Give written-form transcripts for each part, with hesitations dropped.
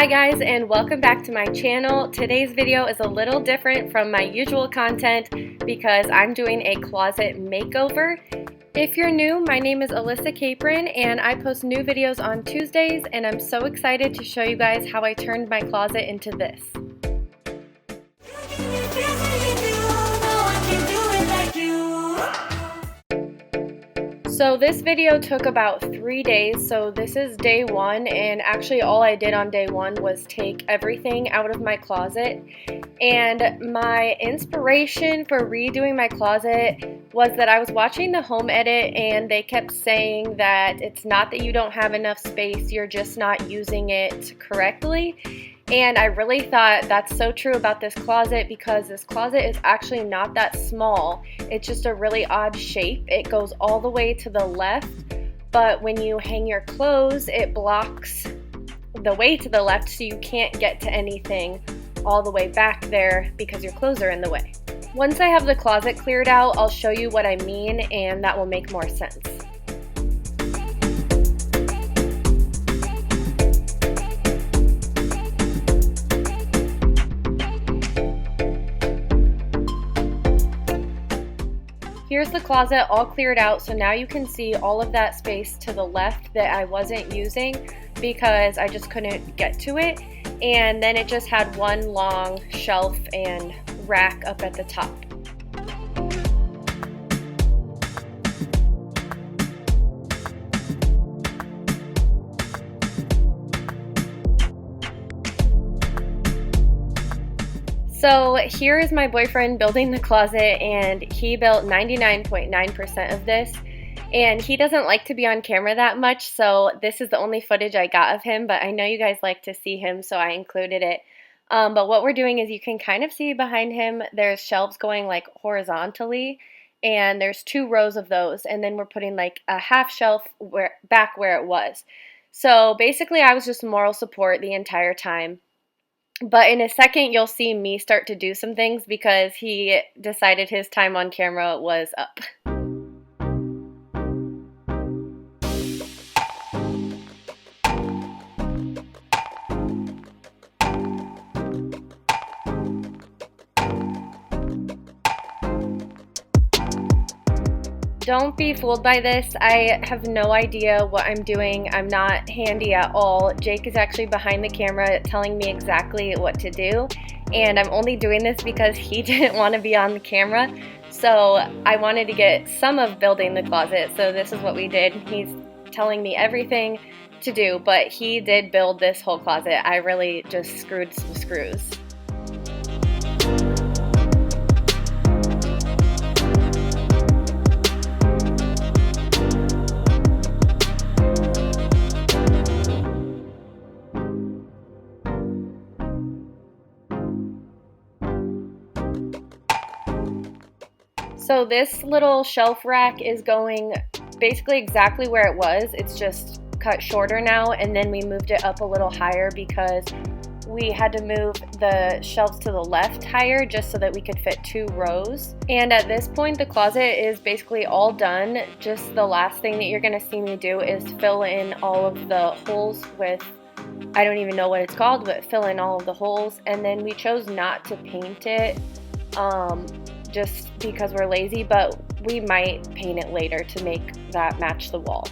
Hi guys, and welcome back to my channel. Today's video is a little different from my usual content because I'm doing a closet makeover. If you're new, my name is Alissa Capron and I post new videos on Tuesdays, and I'm so excited to show you guys how I turned my closet into this. So this video took about 3 days, so this is day one, and actually all I did on day one was take everything out of my closet. And my inspiration for redoing my closet was that I was watching the home edit and they kept saying that it's not that you don't have enough space, you're just not using it correctly. And I really thought that's so true about this closet because this closet is actually not that small. It's just a really odd shape. It goes all the way to the left, but when you hang your clothes, it blocks the way to the left, so you can't get to anything all the way back there because your clothes are in the way. Once I have the closet cleared out, I'll show you what I mean, and that will make more sense. Here's the closet all cleared out, so now you can see all of that space to the left that I wasn't using because I just couldn't get to it. And then it just had one long shelf and rack up at the top. So here is my boyfriend building the closet, and he built 99.9% of this. And he doesn't like to be on camera that much, so this is the only footage I got of him, but I know you guys like to see him, so I included it. But what we're doing is you can kind of see behind him there's shelves going like horizontally, and there's 2 rows of those, and then we're putting like a half shelf back where it was. So basically I was just moral support the entire time. But in a second, you'll see me start to do some things because he decided his time on camera was up. Don't be fooled by this. I have no idea what I'm doing. I'm not handy at all. Jake is actually behind the camera telling me exactly what to do, and I'm only doing this because he didn't want to be on the camera. So I wanted to get some of building the closet, so this is what we did. He's telling me everything to do, but he did build this whole closet. I really just screwed some screws. So this little shelf rack is going basically exactly where it was. It's just cut shorter now, and then we moved it up a little higher because we had to move the shelves to the left higher just so that we could fit 2 rows. And at this point, the closet is basically all done. Just the last thing that you're gonna see me do is fill in all of the holes with, I don't even know what it's called, but fill in all of the holes. And then we chose not to paint it just because we're lazy, but we might paint it later to make that match the wall.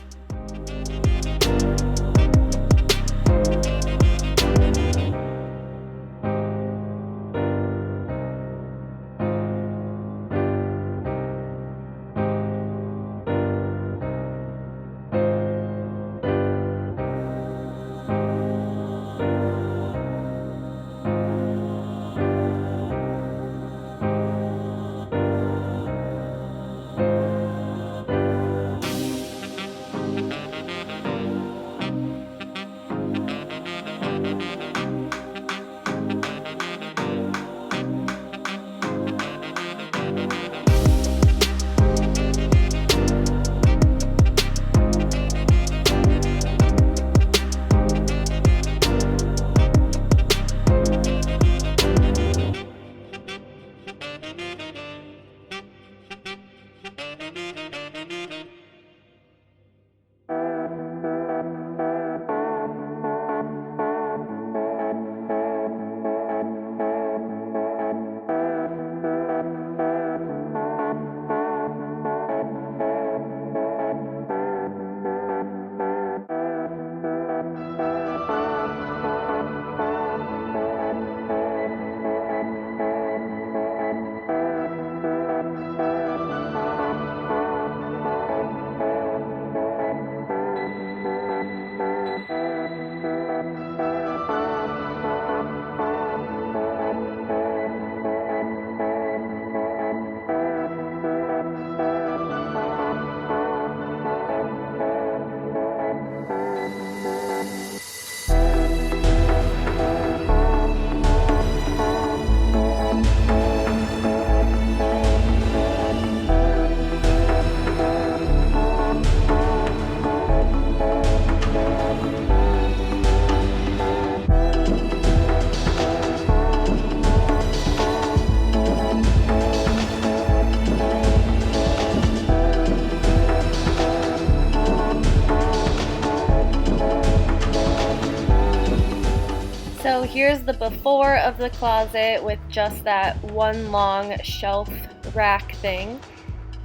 So here's the before of the closet with just that one long shelf rack thing.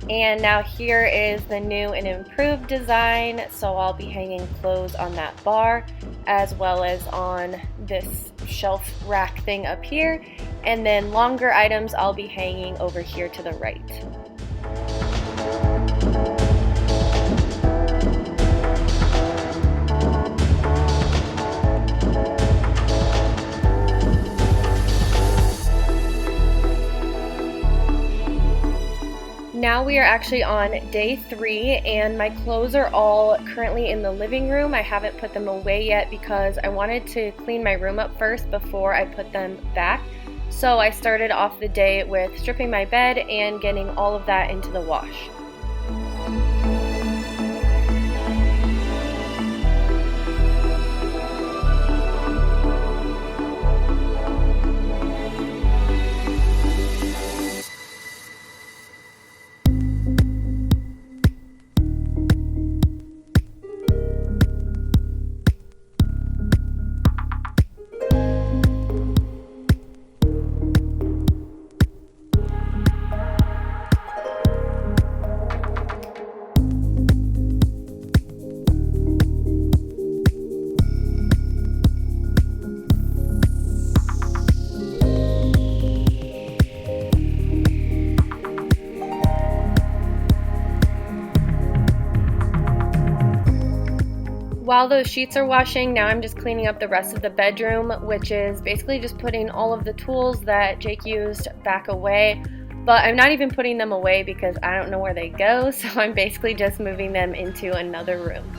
And now here is the new and improved design. So I'll be hanging clothes on that bar as well as on this shelf rack thing up here. And then longer items I'll be hanging over here to the right. Now we are actually on day 3 and my clothes are all currently in the living room. I haven't put them away yet because I wanted to clean my room up first before I put them back. So I started off the day with stripping my bed and getting all of that into the wash. While those sheets are washing, now I'm just cleaning up the rest of the bedroom, which is basically just putting all of the tools that Jake used back away. But I'm not even putting them away because I don't know where they go, so I'm basically just moving them into another room.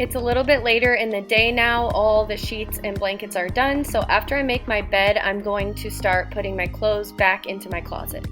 It's a little bit later in the day now, all the sheets and blankets are done, so after I make my bed, I'm going to start putting my clothes back into my closet.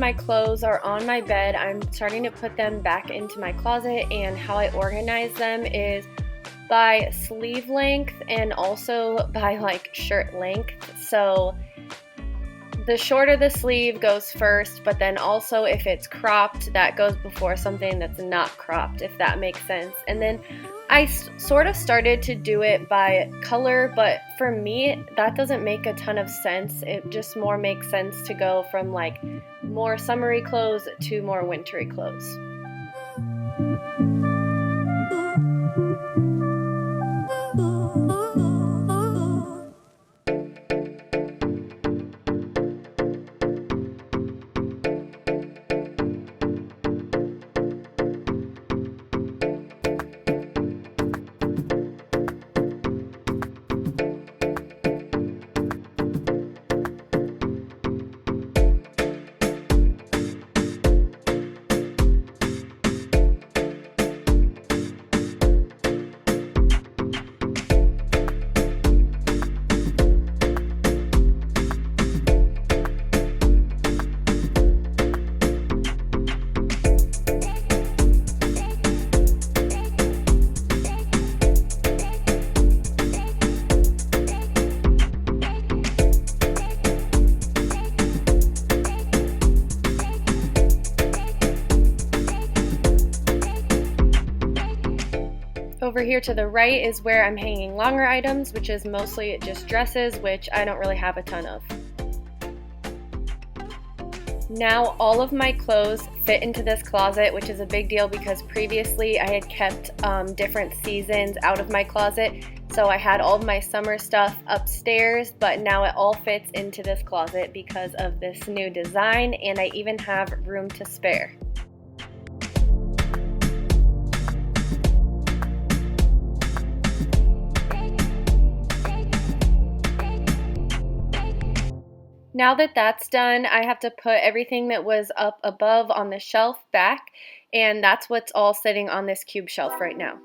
my clothes are on my bed, I'm starting to put them back into my closet, and how I organize them is by sleeve length and also by like shirt length. So the shorter the sleeve goes first, but then also if it's cropped, that goes before something that's not cropped, if that makes sense. And then I sort of started to do it by color, but for me, that doesn't make a ton of sense. It just more makes sense to go from like more summery clothes to more wintry clothes. Over here to the right is where I'm hanging longer items, which is mostly just dresses, which I don't really have a ton of. Now all of my clothes fit into this closet, which is a big deal because previously I had kept different seasons out of my closet. So I had all of my summer stuff upstairs, but now it all fits into this closet because of this new design, and I even have room to spare. Now that that's done, I have to put everything that was up above on the shelf back, and that's what's all sitting on this cube shelf right now.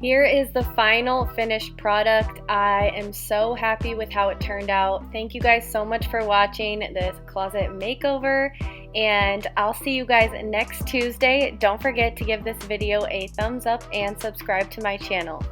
Here is the final finished product. I am so happy with how it turned out. Thank you guys so much for watching this closet makeover, and I'll see you guys next Tuesday. Don't forget to give this video a thumbs up and subscribe to my channel.